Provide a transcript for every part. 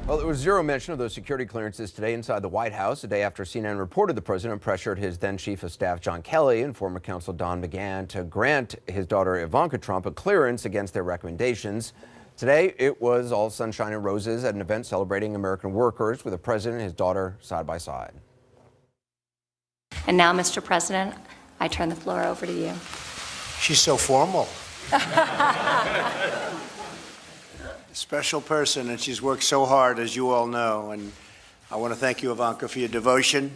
Well, there was zero mention of those security clearances today inside the White House, a day after CNN reported the president pressured his then chief of staff, John Kelly, and former counsel Don McGahn to grant his daughter Ivanka Trump a clearance against their recommendations. Today, it was all sunshine and roses at an event celebrating American workers with the president and his daughter side by side. And now, Mr. President, I turn the floor over to you. She's so formal. Special person, and she's worked so hard, as you all know. And I want to thank you, Ivanka, for your devotion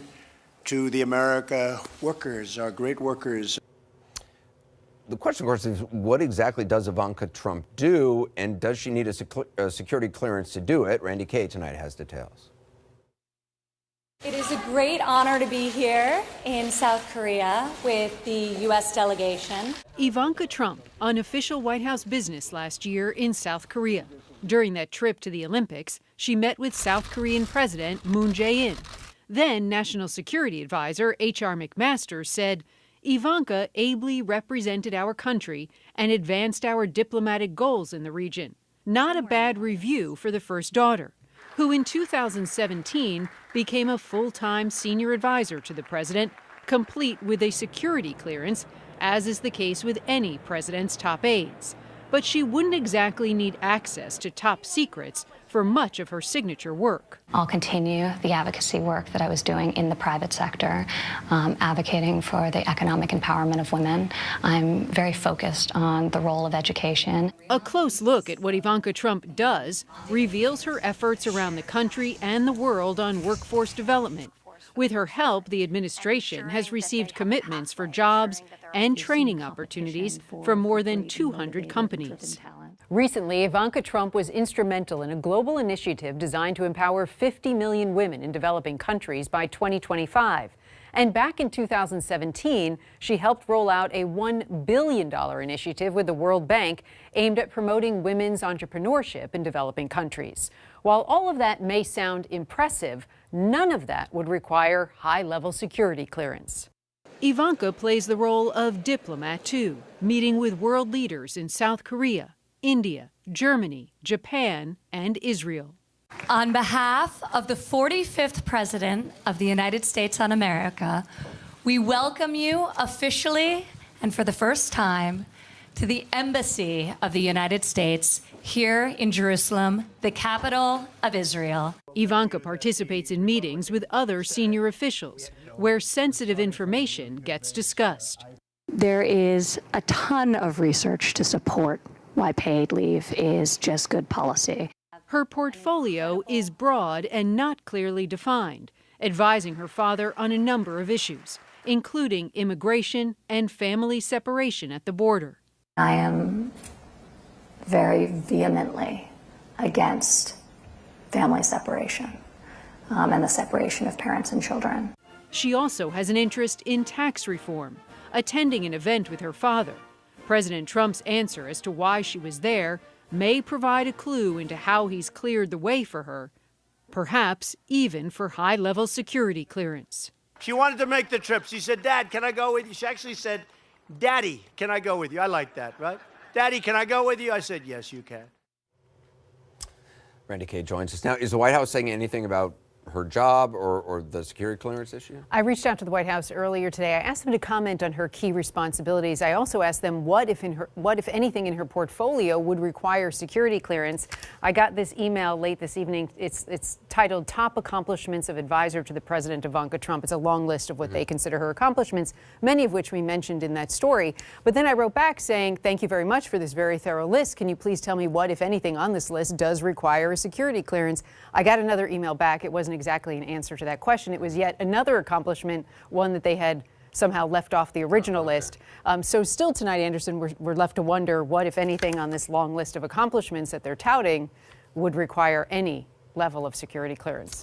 to the America workers, our great workers. The question, of course, is what exactly does Ivanka Trump do, and does she need a security clearance to do it? Randy Kay tonight has details. It is a great honor to be here in South Korea with the U.S. delegation. Ivanka Trump on official White House business last year in South Korea. During that trip to the Olympics, she met with South Korean President Moon Jae-in. Then National Security Advisor H.R. McMaster said, Ivanka ably represented our country and advanced our diplomatic goals in the region. Not a bad review for the first daughter, who in 2017 became a full-time senior advisor to the president, complete with a security clearance, as is the case with any president's top aides. But she wouldn't exactly need access to top secrets for much of her signature work. I'll continue the advocacy work that I was doing in the private sector, advocating for the economic empowerment of women. I'm very focused on the role of education. A close look at what Ivanka Trump does reveals her efforts around the country and the world on workforce development. With her help, the administration has received commitments for jobs and training opportunities from more than 200 companies. Recently, Ivanka Trump was instrumental in a global initiative designed to empower 50 million women in developing countries by 2025. And back in 2017, she helped roll out a $1 billion initiative with the World Bank aimed at promoting women's entrepreneurship in developing countries. While all of that may sound impressive, none of that would require high-level security clearance. Ivanka plays the role of diplomat, too, meeting with world leaders in South Korea, India, Germany, Japan, and Israel. On behalf of the 45th President of the United States of America, we welcome you officially and for the first time to the Embassy of the United States here in Jerusalem, the capital of Israel. Ivanka participates in meetings with other senior officials where sensitive information gets discussed. There is a ton of research to support why paid leave is just good policy. Her portfolio is broad and not clearly defined, advising her father on a number of issues, including immigration and family separation at the border. I am very vehemently against family separation and the separation of parents and children. She also has an interest in tax reform, attending an event with her father. President Trump's answer as to why she was there may provide a clue into how he's cleared the way for her, perhaps even for high-level security clearance. She wanted to make the trip. She said, Dad, can I go with you? She actually said, Daddy, can I go with you? I like that, right? Daddy, can I go with you? I said, yes, you can. Randy Kay joins us now. Is the White House saying anything about her job or the security clearance issue? I reached out to the White House earlier today. I asked them to comment on her key responsibilities. I also asked them what, if anything, in her portfolio would require security clearance. I got this email late this evening. It's titled Top Accomplishments of Advisor to the President Ivanka Trump. It's a long list of what they consider her accomplishments, many of which we mentioned in that story. But then I wrote back saying, thank you very much for this very thorough list. Can you please tell me what, if anything, on this list does require a security clearance? I got another email back. It wasn't exactly an answer to that question. It was yet another accomplishment, one that they had somehow left off the original list. So still tonight, Anderson, we're left to wonder what, if anything, on this long list of accomplishments that they're touting would require any level of security clearance.